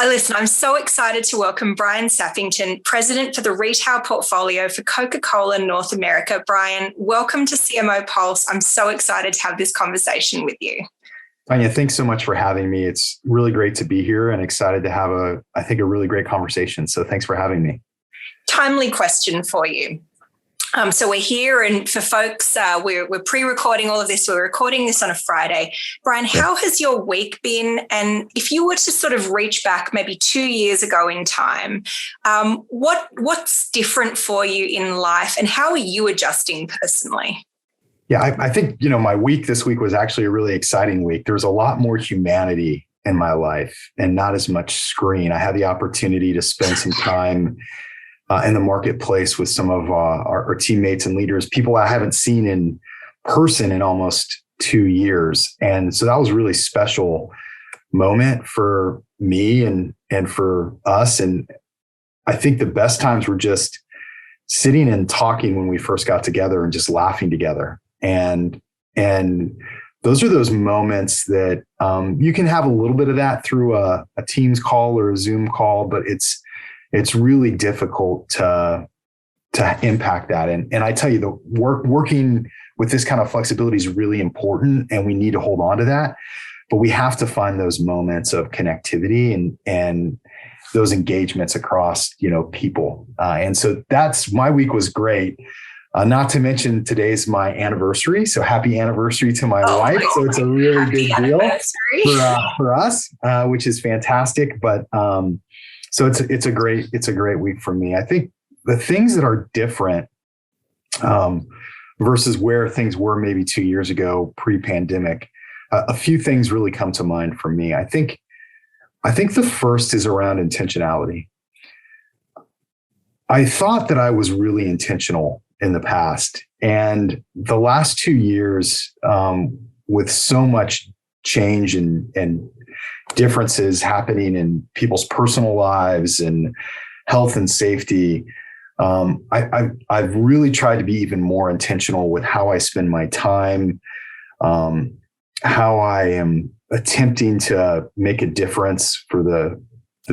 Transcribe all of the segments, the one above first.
Listen, I'm so excited to welcome Brian Sappington, President for the Retail Portfolio for Coca-Cola North America. Brian, welcome to CMO Pulse. I'm so excited to have this conversation with you. Tania, thanks so much for having me. It's really great to be here and excited to have a really great conversation. So thanks for having me. Timely question for you. So we're here, and for folks, we're pre-recording all of this. We're recording this on a Friday. Brian, how has your week been? And if you were to sort of reach back maybe 2 years ago in time, what's different for you in life, and how are you adjusting personally? Yeah, I think, my week this week was actually a really exciting week. There was a lot more humanity in my life and not as much screen. I had the opportunity to spend some time in the marketplace with some of our teammates and leaders, people I haven't seen in person in almost 2 years. And so that was a really special moment for me and for us. And I think the best times were just sitting and talking when we first got together and just laughing together. And those are those moments that you can have a little bit of that through a Teams call or a Zoom call, but it's really difficult to impact that. And I tell you, the working with this kind of flexibility is really important, and we need to hold on to that. But we have to find those moments of connectivity and those engagements across, people. And so my week was great. Not to mention today's my anniversary. So happy anniversary to my wife. So it's a really big deal for us, which is fantastic. But so it's a great week for me. I think the things that are different versus where things were maybe 2 years ago, pre-pandemic, a few things really come to mind for me. I think the first is around intentionality. I thought that I was really intentional in the past, and the last 2 years, with so much change and differences happening in people's personal lives and health and safety, I've really tried to be even more intentional with how I spend my time, how I am attempting to make a difference for the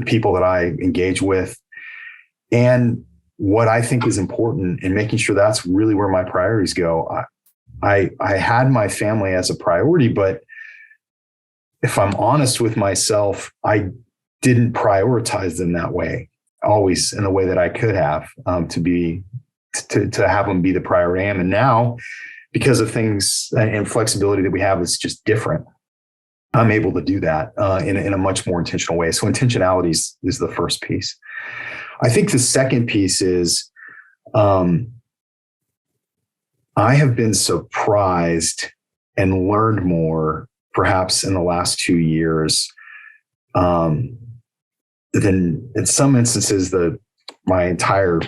people that I engage with, and what I think is important, and making sure that's really where my priorities go. I had my family as a priority, but if I'm honest with myself, I didn't prioritize them that way, always in the way that I could have, to have them be the priority I am. And now, because of things and flexibility that we have, it's just different. I'm able to do that in a much more intentional way. So intentionality is the first piece. I think the second piece is I have been surprised and learned more, perhaps in the last 2 years, than in some instances my entire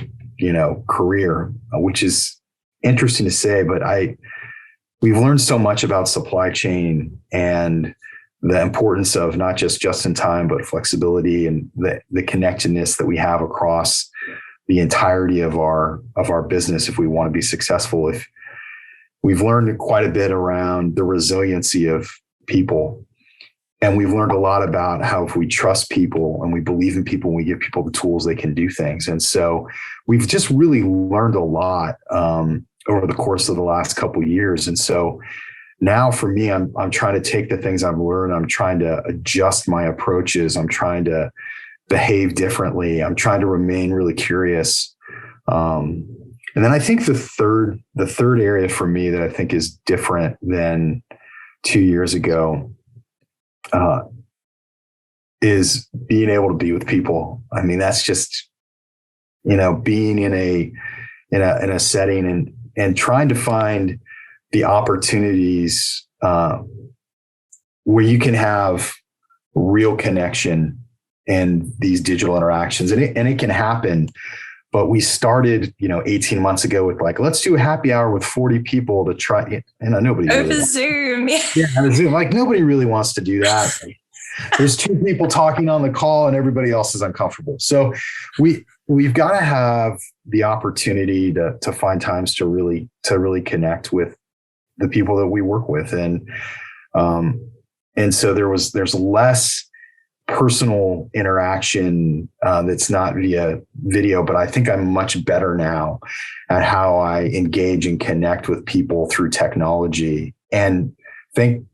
career, which is interesting to say. But we've learned so much about supply chain and the importance of not just in time, but flexibility and the connectedness that we have across the entirety of our business if we want to be successful. If we've learned quite a bit around the resiliency of people, and we've learned a lot about how if we trust people and we believe in people and we give people the tools, they can do things. And so we've just really learned a lot over the course of the last couple of years. And so now for me, I'm trying to take the things I've learned. I'm trying to adjust my approaches. I'm trying to behave differently. I'm trying to remain really curious. And then I think the third area for me that I think is different than 2 years ago is being able to be with people. I mean, that's just, being in a setting and trying to find the opportunities where you can have real connection in these digital interactions. And it can happen. But we started, 18 months ago with let's do a happy hour with 40 people to try. And nobody over really Zoom. Yeah, over Zoom. Nobody really wants to do that. There's two people talking on the call and everybody else is uncomfortable. So we've got to have the opportunity to find times to really connect with the people that we work with. And so there's less personal interaction that's not via video, but I think I'm much better now at how I engage and connect with people through technology. And thank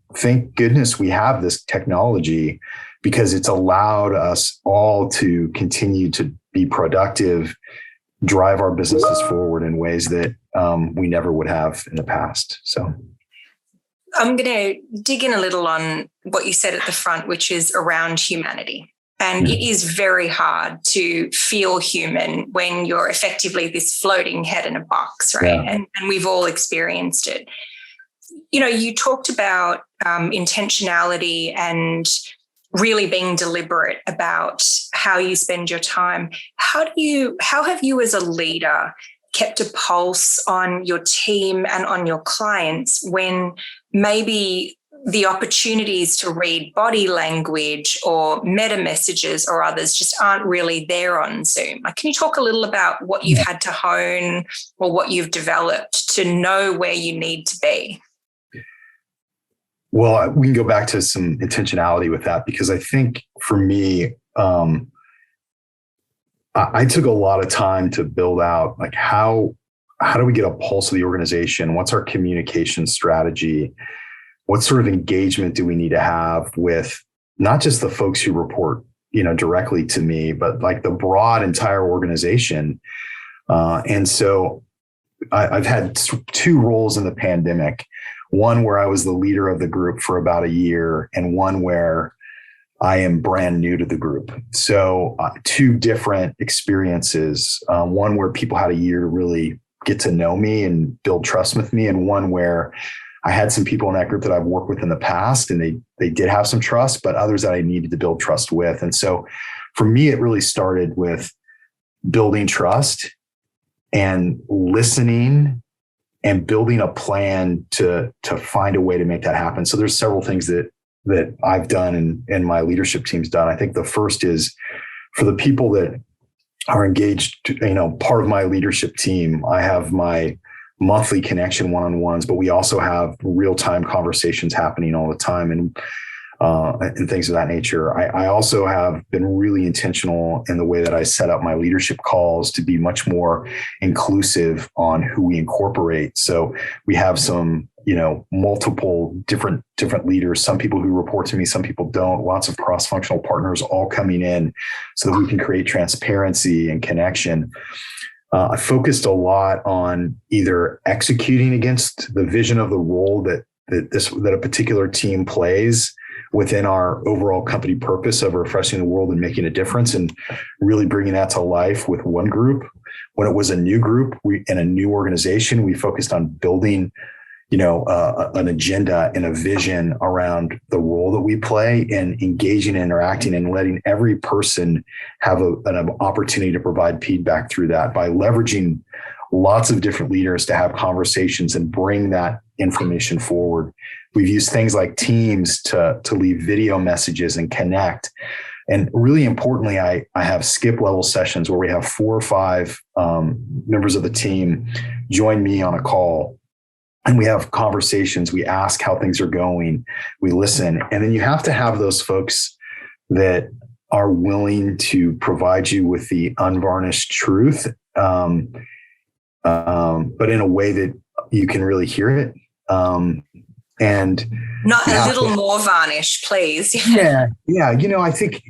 goodness we have this technology, because it's allowed us all to continue to be productive, drive our businesses forward in ways that we never would have in the past. So I'm going to dig in a little on what you said at the front, which is around humanity. And it is very hard to feel human when you're effectively this floating head in a box, right? Yeah. And we've all experienced it. You know, you talked about intentionality and really being deliberate about how you spend your time. How have you as a leader kept a pulse on your team and on your clients when maybe the opportunities to read body language or meta messages or others just aren't really there on Zoom? Like, can you talk a little about what you've had to hone or what you've developed to know where you need to be? Well, we can go back to some intentionality with that, because I think for me, I took a lot of time to build out, like, how do we get a pulse of the organization? What's our communication strategy? What sort of engagement do we need to have with not just the folks who report, directly to me, but like the broad entire organization? And so I've had two roles in the pandemic. One where I was the leader of the group for about a year, and one where I am brand new to the group. So two different experiences. One where people had a year to really get to know me and build trust with me, and one where I had some people in that group that I've worked with in the past, and they did have some trust, but others that I needed to build trust with. And so for me, it really started with building trust and listening and building a plan to find a way to make that happen. So there's several things that I've done and my leadership team's done. I think the first is for the people that are engaged, part of my leadership team, I have my monthly connection one-on-ones, but we also have real-time conversations happening all the time and things of that nature. I also have been really intentional in the way that I set up my leadership calls to be much more inclusive on who we incorporate. So we have some, multiple different leaders, some people who report to me, some people don't, lots of cross-functional partners all coming in so that we can create transparency and connection. I focused a lot on either executing against the vision of the role that a particular team plays within our overall company purpose of refreshing the world and making a difference, and really bringing that to life with one group. When it was a new group, in a new organization, we focused on building, an agenda and a vision around the role that we play, and engaging and interacting and letting every person have an opportunity to provide feedback through that by leveraging lots of different leaders to have conversations and bring that information forward. We've used things like Teams to leave video messages and connect. And really importantly, I have skip level sessions where we have 4 or 5 members of the team join me on a call. And we have conversations. We ask how things are going. We listen. And then you have to have those folks that are willing to provide you with the unvarnished truth, but in a way that you can really hear it. And not a little more varnish, please. Yeah. I think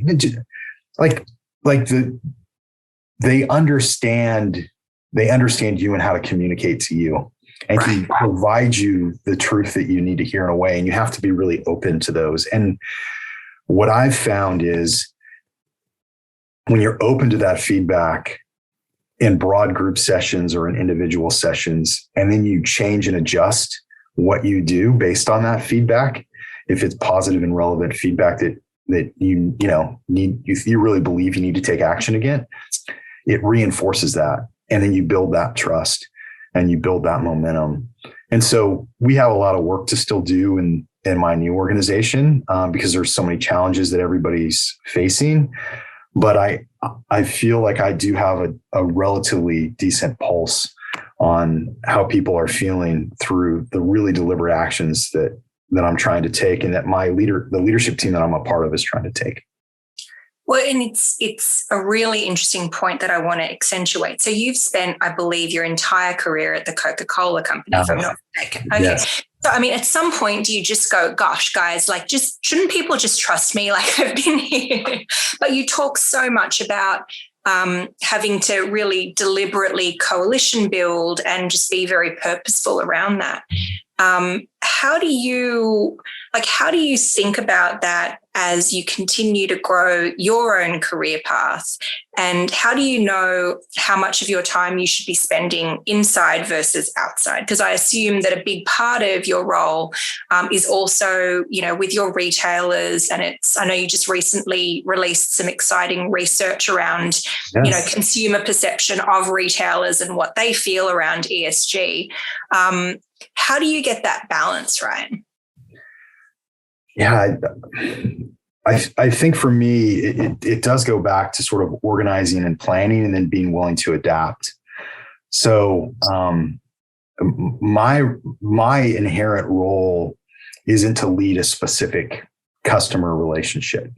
they understand you and how to communicate to you, and can provide you the truth that you need to hear in a way. And you have to be really open to those. And what I've found is when you're open to that feedback in broad group sessions or in individual sessions, and then you change and adjust what you do based on that feedback, if it's positive and relevant feedback that you really believe you need to take action against, it reinforces that. And then you build that trust and you build that momentum. And so we have a lot of work to still do in my new organization because there's so many challenges that everybody's facing. But I feel like I do have a relatively decent pulse on how people are feeling through the really deliberate actions that I'm trying to take, and that the leadership team that I'm a part of is trying to take. Well, and it's a really interesting point that I want to accentuate. So you've spent, I believe, your entire career at the Coca-Cola Company, if I'm not mistaken. Okay. Yes. So, I mean, at some point, do you just go, gosh, guys, like, just shouldn't people just trust me? Like, I've been here. But you talk so much about having to really deliberately coalition build and just be very purposeful around that. How do you think about that as you continue to grow your own career path? And how do you know how much of your time you should be spending inside versus outside? Because I assume that a big part of your role is also, with your retailers. And I know you just recently released some exciting research around, Yes. consumer perception of retailers and what they feel around ESG. How do you get that balance right? Yeah, I think for me, it does go back to sort of organizing and planning and then being willing to adapt. So my inherent role isn't to lead a specific customer relationship,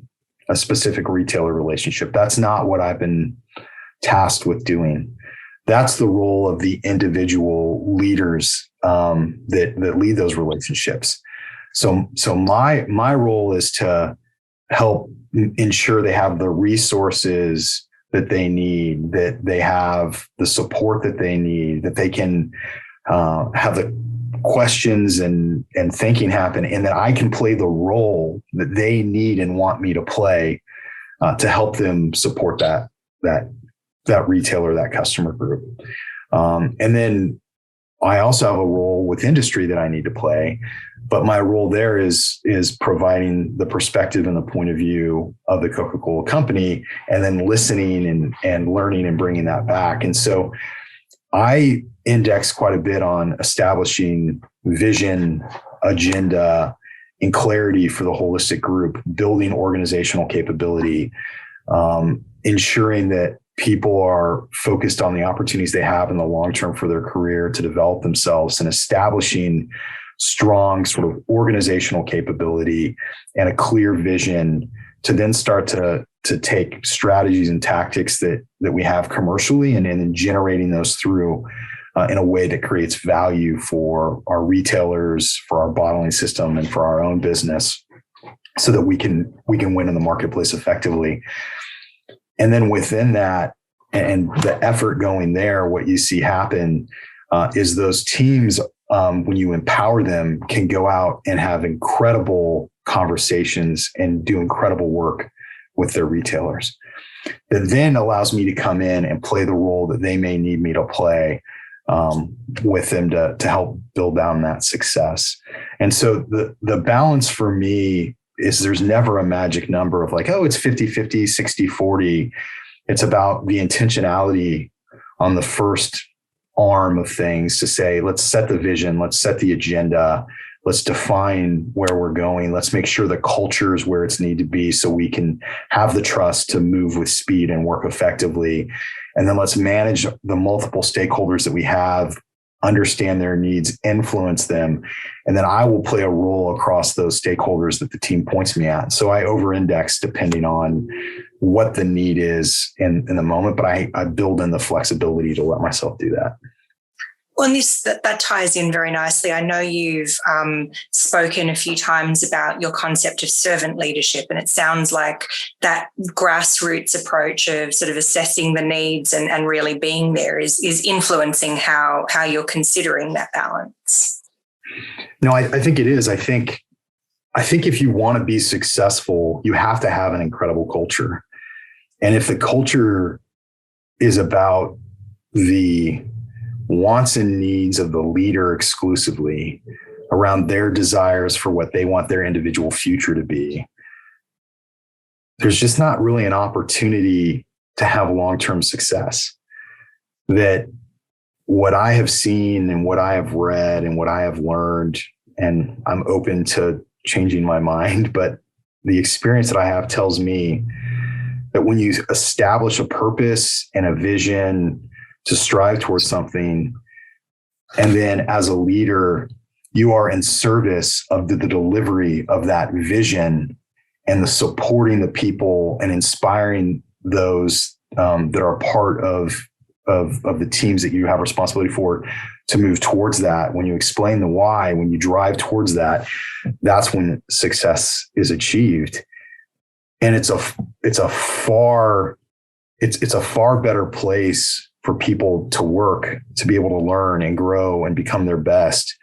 a specific retailer relationship. That's not what I've been tasked with doing. That's the role of the individual leaders that lead those relationships. So my role is to help ensure they have the resources that they need, that they have the support that they need, that they can have the questions and thinking happen, and that I can play the role that they need and want me to play to help them support that retailer, that customer group. And then I also have a role with industry that I need to play, but my role there is providing the perspective and the point of view of the Coca-Cola Company, and then listening and learning and bringing that back. And so I index quite a bit on establishing vision, agenda, and clarity for the holistic group, building organizational capability, ensuring that people are focused on the opportunities they have in the long term for their career to develop themselves, and establishing strong sort of organizational capability and a clear vision to then start to take strategies and tactics that we have commercially, and then generating those through in a way that creates value for our retailers, for our bottling system, and for our own business, so that we can win in the marketplace effectively. And then within that, and the effort going there, what you see happen is those teams, when you empower them, can go out and have incredible conversations and do incredible work with their retailers. That then allows me to come in and play the role that they may need me to play with them to help build down that success. And so the balance for me is there's never a magic number of like, oh, it's 50-50, 60-40. It's about the intentionality on the first arm of things to say, let's set the vision, let's set the agenda, let's define where we're going, let's make sure the culture is where it's need to be so we can have the trust to move with speed and work effectively. And then let's manage the multiple stakeholders that we have, understand their needs, influence them. And then I will play a role across those stakeholders that the team points me at. So I over-index depending on what the need is in the moment, but I build in the flexibility to let myself do that. Well, and that ties in very nicely. I know you've spoken a few times about your concept of servant leadership, and it sounds like that grassroots approach of sort of assessing the needs and really being there is influencing how you're considering that balance. No, I think it is. I think if you want to be successful, you have to have an incredible culture. And if the culture is about the wants and needs of the leader exclusively, around their desires for what they want their individual future to be, there's just not really an opportunity to have long-term success. That what I have seen and what I have read and what I have learned, and I'm open to changing my mind, but the experience that I have tells me that when you establish a purpose and a vision to strive towards something, and then as a leader, you are in service of the delivery of that vision and the supporting the people and inspiring those that are part of the teams that you have responsibility for to move towards that. When you explain the why, when you drive towards that, that's when success is achieved. And it's a far better place for people to work, to be able to learn and grow and become their best,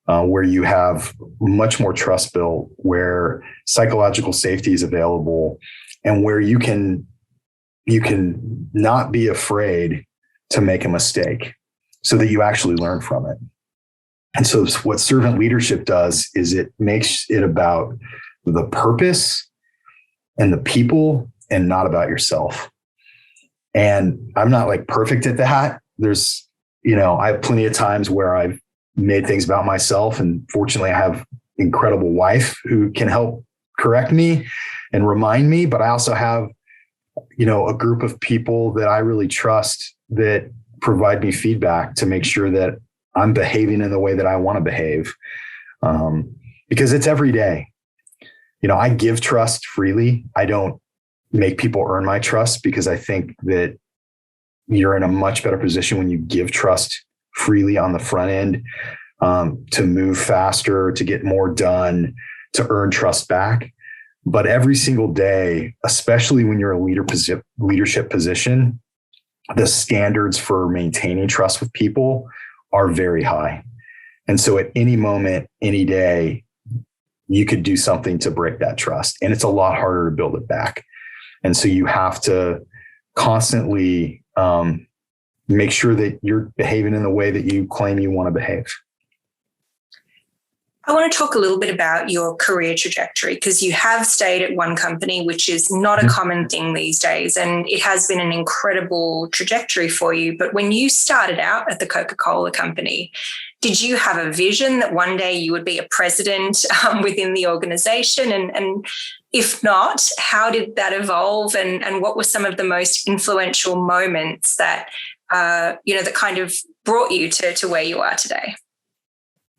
where you have much more trust built, where psychological safety is available, and where you can not be afraid to make a mistake so that you actually learn from it. And so what servant leadership does is it makes it about the purpose and the people and not about yourself. And I'm not like perfect at that. There's, I have plenty of times where I've made things about myself, and fortunately I have an incredible wife who can help correct me and remind me. But I also have, a group of people that I really trust that provide me feedback to make sure that I'm behaving in the way that I want to behave. Because it's every day. I give trust freely. I don't make people earn my trust, because I think that you're in a much better position when you give trust freely on the front end, to move faster, to get more done, to earn trust back. But every single day, especially when you're a leadership position, the standards for maintaining trust with people are very high. And so at any moment, any day, you could do something to break that trust. And it's a lot harder to build it back. And so you have to constantly make sure that you're behaving in the way that you claim you want to behave. I want to talk a little bit about your career trajectory, because you have stayed at one company, which is not a common thing these days, and it has been an incredible trajectory for you. But when you started out at the Coca-Cola Company, did you have a vision that one day you would be a president within the organization? And if not, how did that evolve? And what were some of the most influential moments that, that kind of brought you to where you are today?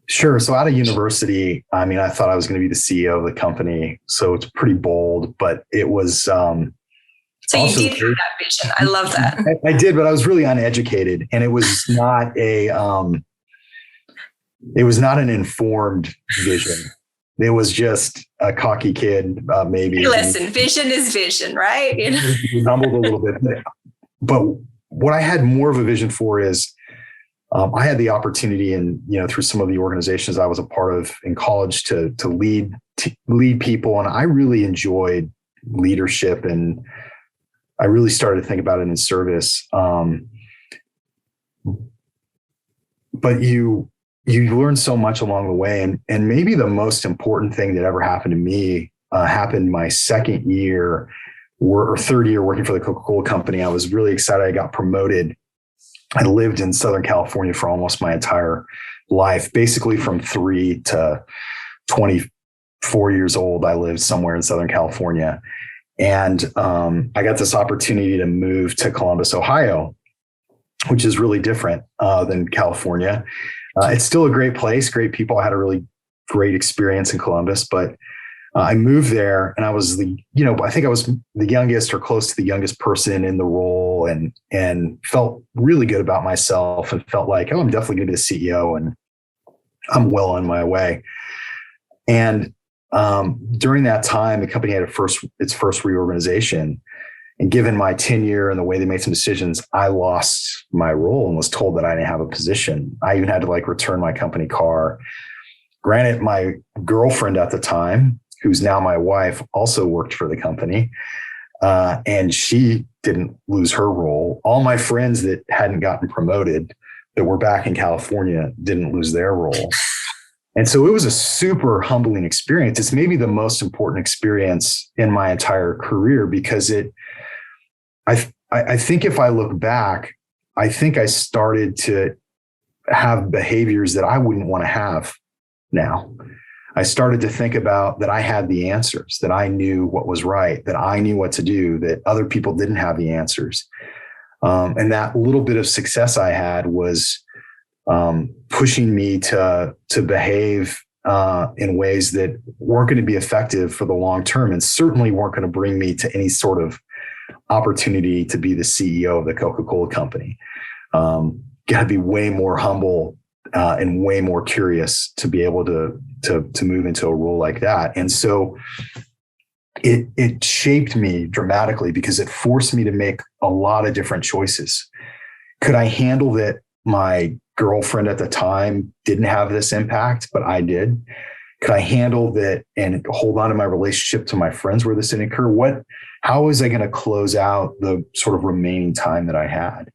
Sure. So out of university, I thought I was going to be the CEO of the company. So it's pretty bold, but it was. So you did have that vision. I love that. I did, but I was really uneducated, and it was not an informed vision. It was just a cocky kid, maybe. Hey, listen, vision is vision, right? Humbled a little bit, but what I had more of a vision for is. I had the opportunity, and through some of the organizations I was a part of in college, to lead people, and I really enjoyed leadership, and I really started to think about it in service. But you learn so much along the way, and maybe the most important thing that ever happened to me happened my second year or third year working for the Coca-Cola Company. I was really excited. I got promoted. I lived in Southern California for almost my entire life, basically from 3 to 24 years old. I lived somewhere in Southern California. And I got this opportunity to move to Columbus, Ohio, which is really different than California. It's still a great place, great people. I had a really great experience in Columbus, but I moved there, and I was I think I was the youngest or close to the youngest person in the role, and felt really good about myself, and felt like, I'm definitely going to be the CEO, and I'm well on my way. And during that time, the company had its first reorganization, and given my tenure and the way they made some decisions, I lost my role and was told that I didn't have a position. I even had to return my company car. Granted, my girlfriend at the time, who's now my wife, also worked for the company. And she didn't lose her role. All my friends that hadn't gotten promoted, that were back in California, didn't lose their role. And so it was a super humbling experience. It's maybe the most important experience in my entire career, because I think if I look back, I think I started to have behaviors that I wouldn't want to have now. I started to think about that I had the answers, that I knew what was right, that I knew what to do, that other people didn't have the answers. And that little bit of success I had was pushing me to behave in ways that weren't going to be effective for the long term, and certainly weren't going to bring me to any sort of opportunity to be the CEO of the Coca-Cola Company. Got to be way more humble and way more curious to be able to move into a role like that. And so it shaped me dramatically because it forced me to make a lot of different choices. Could I handle that my girlfriend at the time didn't have this impact, but I did? Could I handle that and hold on to my relationship to my friends where this didn't occur? How was I going to close out the sort of remaining time that I had?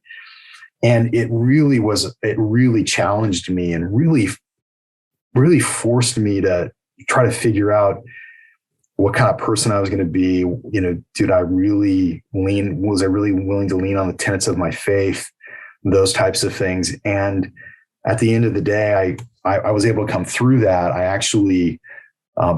And it really challenged me and really forced me to try to figure out what kind of person I was going to be. Was I really willing to lean on the tenets of my faith, those types of things? And at the end of the day, I was able to come through that. I actually,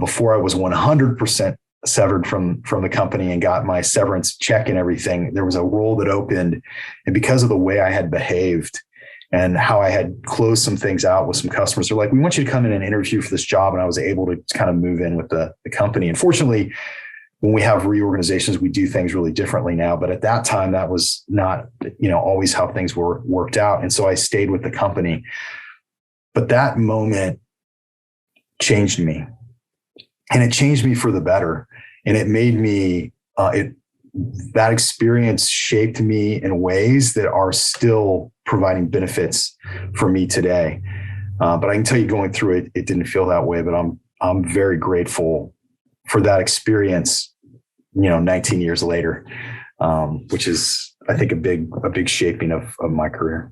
before I was 100% severed from the company and got my severance check and everything, there was a role that opened. And because of the way I had behaved and how I had closed some things out with some customers, they're like, we want you to come in and interview for this job. And I was able to kind of move in with the company. And fortunately, when we have reorganizations, we do things really differently now. But at that time, that was not, always how things were worked out. And so I stayed with the company. But that moment changed me. And it changed me for the better. And it made me, that experience shaped me in ways that are still providing benefits for me today. But I can tell you, going through it, it didn't feel that way. But I'm very grateful for that experience, 19 years later, which is, I think, a big shaping of my career.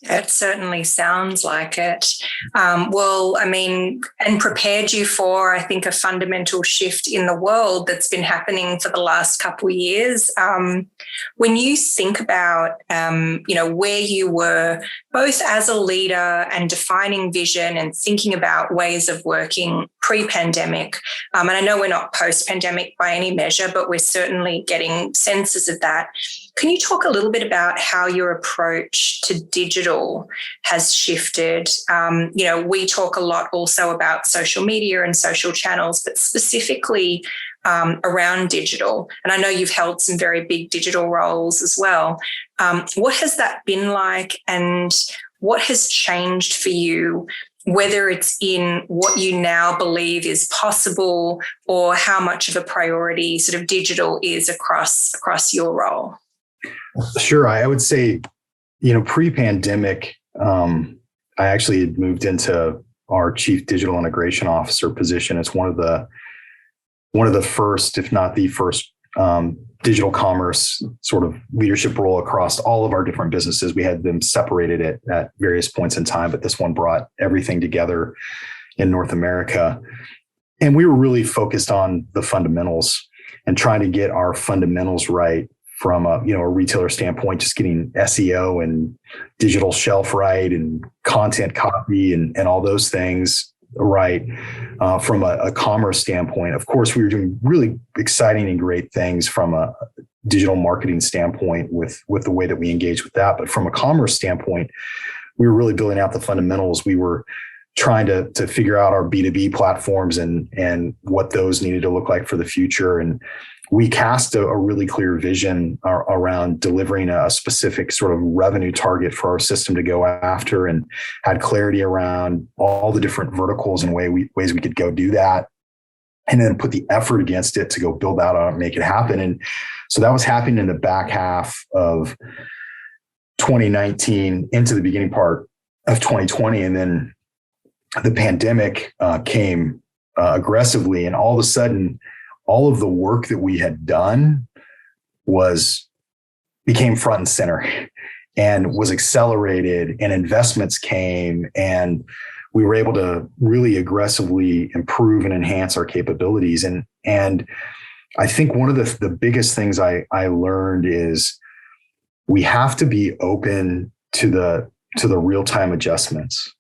It certainly sounds like it. And prepared you for, I think, a fundamental shift in the world that's been happening for the last couple of years. When you think about, where you were both as a leader and defining vision and thinking about ways of working pre-pandemic, and I know we're not post-pandemic by any measure, but we're certainly getting senses of that. Can you talk a little bit about how your approach to digital has shifted? We talk a lot also about social media and social channels, but specifically around digital. And I know you've held some very big digital roles as well. What has that been like, and what has changed for you, whether it's in what you now believe is possible or how much of a priority sort of digital is across your role? Sure. I would say, pre-pandemic, I actually had moved into our chief digital integration officer position. It's one of the first, if not the first, digital commerce sort of leadership role across all of our different businesses. We had them separated at various points in time, but this one brought everything together in North America. And we were really focused on the fundamentals and trying to get our fundamentals right from a retailer standpoint, just getting SEO and digital shelf right and content copy and all those things right. From a commerce standpoint, of course, we were doing really exciting and great things from a digital marketing standpoint with the way that we engage with that. But from a commerce standpoint, we were really building out the fundamentals. We were trying to figure out our B2B platforms and what those needed to look like for the future. And we cast a really clear vision around delivering a specific sort of revenue target for our system to go after, and had clarity around all the different verticals and ways we could go do that, and then put the effort against it to go build out on it and make it happen. And so that was happening in the back half of 2019 into the beginning part of 2020. And then the pandemic came aggressively, and all of a sudden, all of the work that we had done became front and center and was accelerated, and investments came, and we were able to really aggressively improve and enhance our capabilities. And I think one of the biggest things I learned is we have to be open to the real-time adjustments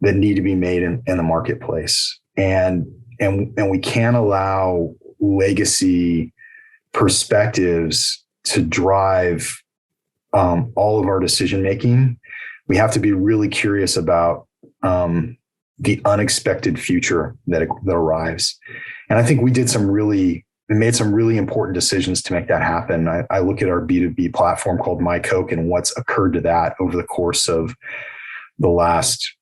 that need to be made in the marketplace. And we can't allow legacy perspectives to drive all of our decision making. We have to be really curious about the unexpected future that arrives. And I think we made some really important decisions to make that happen. I look at our B2B platform called My Coke and what's occurred to that over the course of the last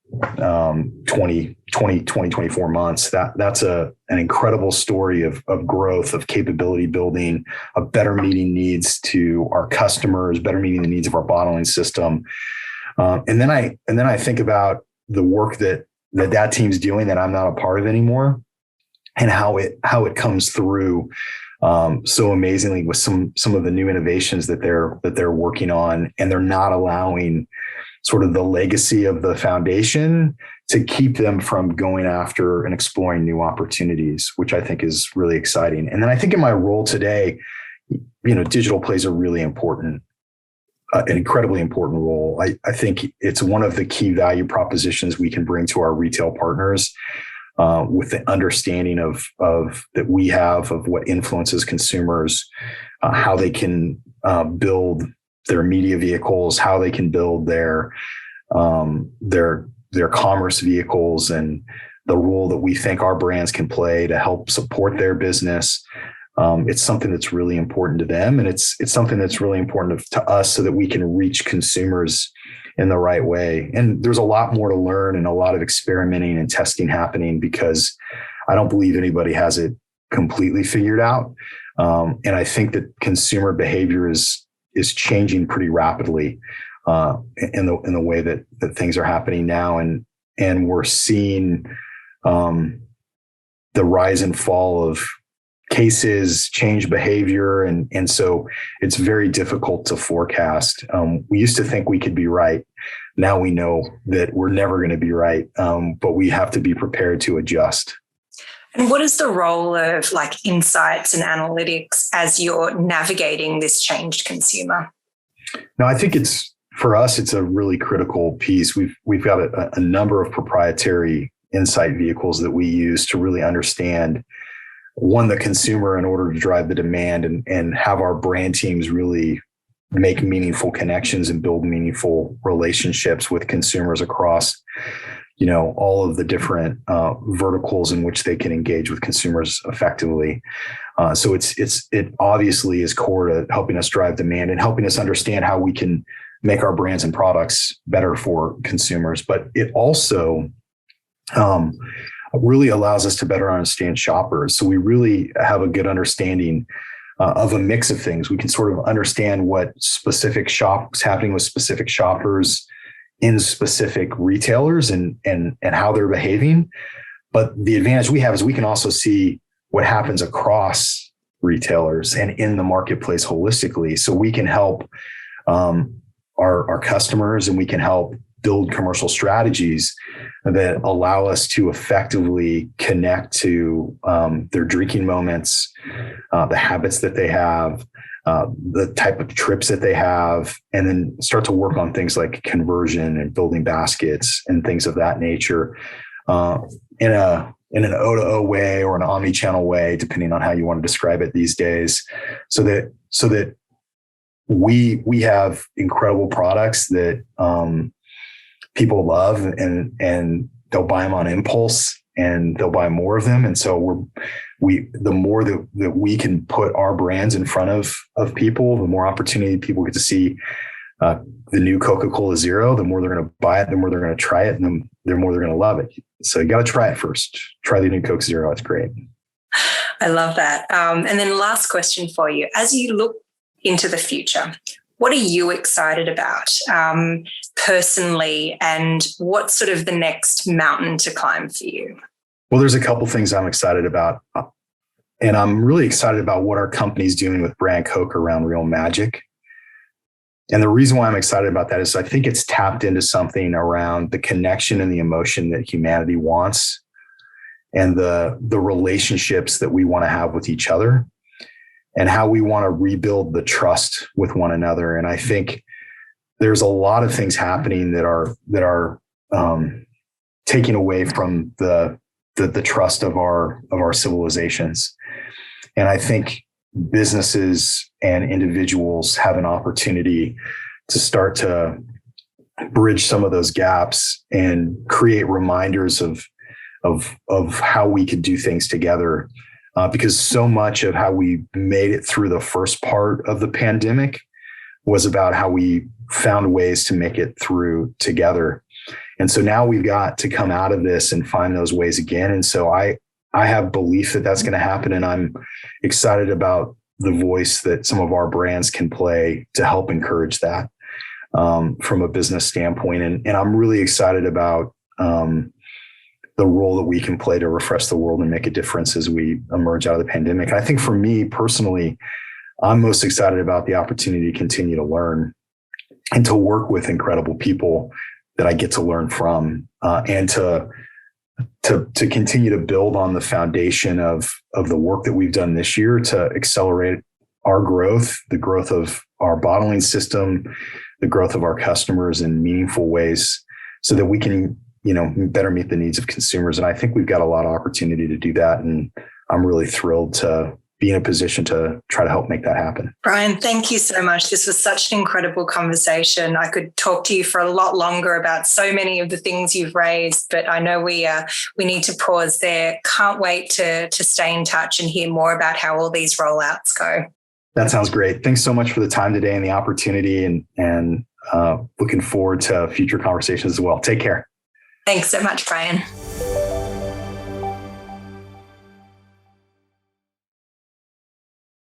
24 months. That's an incredible story of growth, of capability building, of better meeting needs to our customers, better meeting the needs of our bottling system. And then I think about the work that team's doing that I'm not a part of anymore, and how it comes through so amazingly with some of the new innovations that they're working on, and they're not allowing sort of the legacy of the foundation to keep them from going after and exploring new opportunities, which I think is really exciting. And then I think in my role today, digital plays a really important, an incredibly important role. I think it's one of the key value propositions we can bring to our retail partners, with the understanding of that we have of what influences consumers, how they can build their media vehicles, how they can build their commerce vehicles, and the role that we think our brands can play to help support their business. It's something that's really important to them, and it's something that's really important to us, so that we can reach consumers in the right way. And there's a lot more to learn and a lot of experimenting and testing happening, because I don't believe anybody has it completely figured out. And I think that consumer behavior is changing pretty rapidly in the way that things are happening now, and we're seeing the rise and fall of cases, change behavior, and so it's very difficult to forecast. We used to think we could be right. Now we know that we're never going to be right, but we have to be prepared to adjust. And what is the role of insights and analytics as you're navigating this changed consumer? No, I think for us, it's a really critical piece. We've got a number of proprietary insight vehicles that we use to really understand, one, the consumer, in order to drive the demand, and have our brand teams really make meaningful connections and build meaningful relationships with consumers across all of the different verticals in which they can engage with consumers effectively. So it obviously is core to helping us drive demand and helping us understand how we can make our brands and products better for consumers. But it also really allows us to better understand shoppers. So we really have a good understanding of a mix of things. We can sort of understand what specific shops happening with specific shoppers in specific retailers and how they're behaving. But the advantage we have is we can also see what happens across retailers and in the marketplace holistically. So we can help our customers, and we can help build commercial strategies that allow us to effectively connect to their drinking moments, the habits that they have, the type of trips that they have, and then start to work on things like conversion and building baskets and things of that nature in an O2O way or an omni-channel way, depending on how you want to describe it these days, so that we have incredible products that people love, and they'll buy them on impulse, and they'll buy more of them. And so the more that we can put our brands in front of people, the more opportunity people get to see the new Coca-Cola Zero, the more they're going to buy it, the more they're going to try it, and the more they're going to love it. So you got to try it first. Try the new Coke Zero. It's great. I love that. And then last question for you. As you look into the future, what are you excited about personally, and what's sort of the next mountain to climb for you? Well, there's a couple things I'm excited about. And I'm really excited about what our company's doing with Brand Coke around Real Magic. And the reason why I'm excited about that is I think it's tapped into something around the connection and the emotion that humanity wants, and the relationships that we want to have with each other, and how we want to rebuild the trust with one another. And I think there's a lot of things happening that are taking away from the trust of our civilizations. And I think businesses and individuals have an opportunity to start to bridge some of those gaps and create reminders of how we could do things together. Because so much of how we made it through the first part of the pandemic was about how we found ways to make it through together. And so now we've got to come out of this and find those ways again. And so I have belief that that's going to happen. And I'm excited about the voice that some of our brands can play to help encourage that from a business standpoint. And I'm really excited about the role that we can play to refresh the world and make a difference as we emerge out of the pandemic. And I think for me personally, I'm most excited about the opportunity to continue to learn and to work with incredible people that I get to learn from, and to continue to build on the foundation of the work that we've done this year to accelerate our growth, the growth of our bottling system, the growth of our customers in meaningful ways so that we can, better meet the needs of consumers. And I think we've got a lot of opportunity to do that. And I'm really thrilled to be in a position to try to help make that happen. Brian, thank you so much. This was such an incredible conversation. I could talk to you for a lot longer about so many of the things you've raised, but I know we need to pause there. Can't wait to stay in touch and hear more about how all these rollouts go. That sounds great. Thanks so much for the time today and the opportunity, and looking forward to future conversations as well. Take care. Thanks so much, Brian.